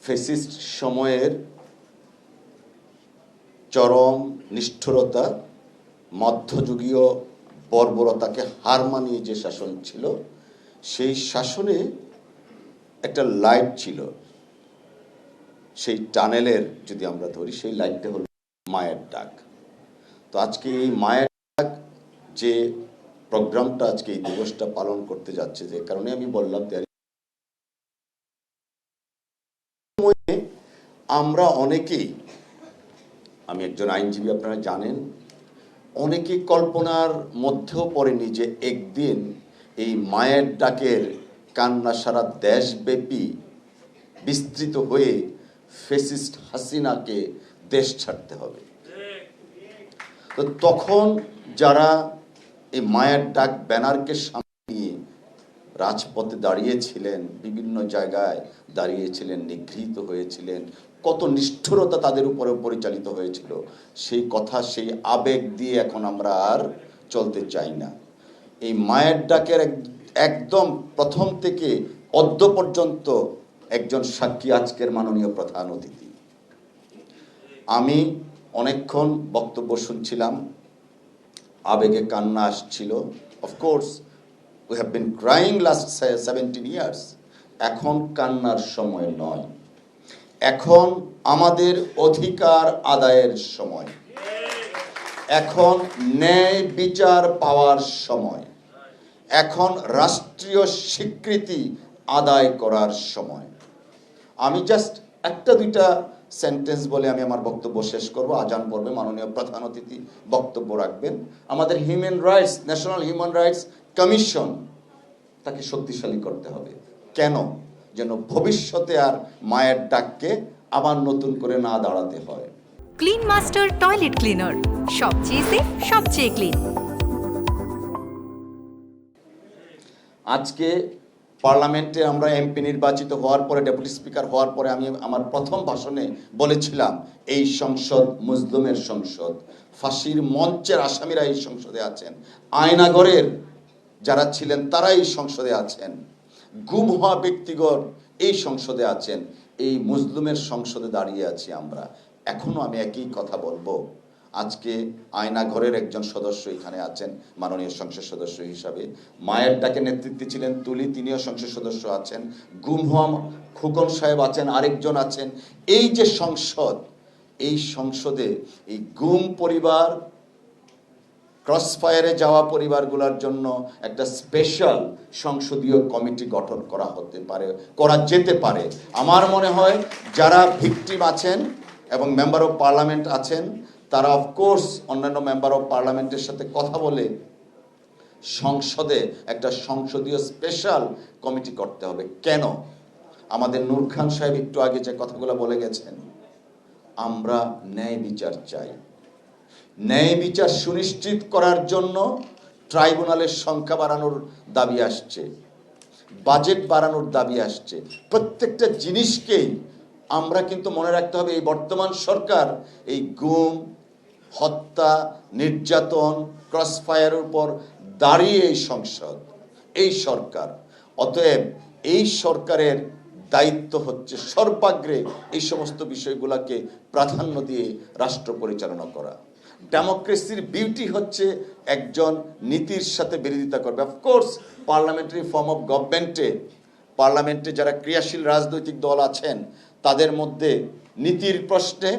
Fascist সময়ের চরম নিষ্ঠুরতা, মধ্যযুগীয় বর্বরতাকে হার মানিয়ে যে শাসন ছিল, সেই শাসনে একটা লাইট ছিল। সেই টানেলের যদি আমরা ধরি, সেই লাইটটা হলো মায়ের ডাক। তো আজকে এই মায়ের ডাক যে প্রোগ্রামটা, আজকে এই দিবসটা পালন করতে যাচ্ছে, যে কারণে আমি বললাম, আমরা অনেকেই, আমি একজন আইনজীবী আপনারা জানেন, অনেকেই কল্পনার মধ্যেও পড়েনি যে একদিন এই মায়ের ডাকের কান্না সারা দেশব্যাপী বিস্তৃত হয়ে ফ্যাসিস্ট হাসিনাকে দেশ ছাড়তে হবে। তো তখন যারা এই মায়ের ডাক ব্যানারকে সামনে নিয়ে রাজপথে দাঁড়িয়েছিলেন, বিভিন্ন জায়গায় দাঁড়িয়েছিলেন, নিগৃহীত হয়েছিলেন, কত নিষ্ঠুরতা তাদের উপরে পরিচালিত হয়েছিল, সেই কথা, সেই আবেগ দিয়ে এখন আমরা আর চলতে চাই না। এই মায়ের ডাকের একদম প্রথম থেকে অদ্য পর্যন্ত একজন সাক্ষী আজকের মাননীয় প্রধান অতিথি। আমি অনেকক্ষণ বক্তব্য শুনছিলাম, আবেগে কান্না আসছিল। Of course we have been crying last 17 years. এখন কান্নার সময় নয়, এখন আমাদের অধিকার আদায়ের সময়, এখন ন্যায় বিচার পাওয়ার সময়, এখন রাষ্ট্রীয় স্বীকৃতি আদায় করার সময়। আমি জাস্ট একটা দুইটা সেন্টেন্স বলে আমি আমার বক্তব্য শেষ করব। আজান পড়বে, মাননীয় প্রধান অতিথি বক্তব্য রাখবেন। আমাদের human rights, national human rights commission, তাকে শক্তিশালী করতে হবে। কেন? যেন ভবিষ্যতে আর মায়ের ডাককে আবার নতুন করে না দাঁড়াতে হয়। ক্লিন মাস্টার টয়লেট ক্লিনার, সবচেয়ে সেফ, সবচেয়ে ক্লিন। আজকে পার্লামেন্টে আমরা এমপি নির্বাচিত হওয়ার পরে, ডেপুটি স্পিকার হওয়ার পরে আমি আমার প্রথম ভাষণে বলেছিলাম, এই সংসদ মজলুমের সংসদ। ফাঁসির মঞ্চের আসামিরা এই সংসদে আছেন, আয়নাগরের যারা ছিলেন তারা এই সংসদে আছেন, গুম হওয়া ব্যক্তিগণ এই সংসদে আছেন। এই মজলুমের সংসদে দাঁড়িয়ে আছি আমরা। এখনো আমি একই কথা বলবো। আজকে আয়নাঘরের একজন সদস্য এখানে আছেন মাননীয় সংসদ সদস্য হিসাবে, মায়ের ডাকে নেতৃত্বে ছিলেন তুলি, তিনিও সংসদ সদস্য আছেন, গুম হওয়া খোকন সাহেব আছেন, আরেকজন আছেন। এই যে সংসদ, এই সংসদে এই গুম পরিবার, ক্রসফায়ারে যাওয়া পরিবারগুলোর জন্য একটা স্পেশাল সংসদীয় কমিটি গঠন করা হতে পারে, করা যেতে পারে। আমার মনে হয় যারা ভিকটিম আছেন এবং মেম্বার অফ পার্লামেন্ট আছেন, তারা অফকোর্স অন্যান্য মেম্বার অফ পার্লামেন্টের সাথে কথা বলে সংসদে একটা সংসদীয় স্পেশাল কমিটি করতে হবে। কেন? আমাদের নূর খান সাহেব একটু আগে যে কথাগুলো বলে গেছেন, আমরা ন্যায় বিচার চাই। ন্যায় বিচার সুনিশ্চিত করার জন্য ট্রাইব্যুনালের সংখ্যা বাড়ানোর দাবি আসছে, বাজেট বাড়ানোর দাবি আসছে। প্রত্যেকটা জিনিসকেই আমরা কিন্তু মনে রাখতে হবে, এই বর্তমান সরকার এই গুম, হত্যা, নির্যাতন, ক্রসফায়ারের উপর দাঁড়িয়ে এই সংসদ, এই সরকার। অতএব এই সরকারের দায়িত্ব হচ্ছে সর্বাগ্রে এই সমস্ত বিষয়গুলোকে প্রাধান্য দিয়ে রাষ্ট্র পরিচালনা করা। ডেমোক্রেসির বিউটি হচ্ছে একজন নীতির সাথে বিরোধিতা করবে। অফকোর্স পার্লামেন্টারি ফর্ম অফ গভর্নমেন্টে, পার্লামেন্টে যারা ক্রিয়াশীল রাজনৈতিক দল আছেন, তাদের মধ্যে নীতির প্রশ্নে,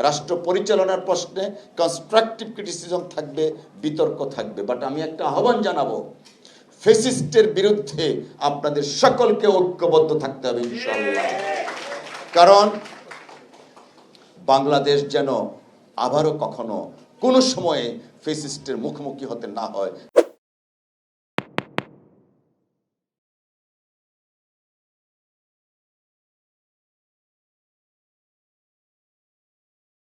রাষ্ট্র পরিচালনার প্রশ্নে কনস্ট্রাকটিভ ক্রিটিসিজম থাকবে, বিতর্ক থাকবে। বাট আমি একটা আহ্বান জানাবো, ফ্যাসিস্টের বিরুদ্ধে আপনাদের সকলকে ঐক্যবদ্ধ থাকতে হবে ইনশাআল্লাহ। কারণ বাংলাদেশ যেন আবারও কখনো কোনো সময়ে ফ্যাসিস্টের মুখোমুখি হতে না হয়।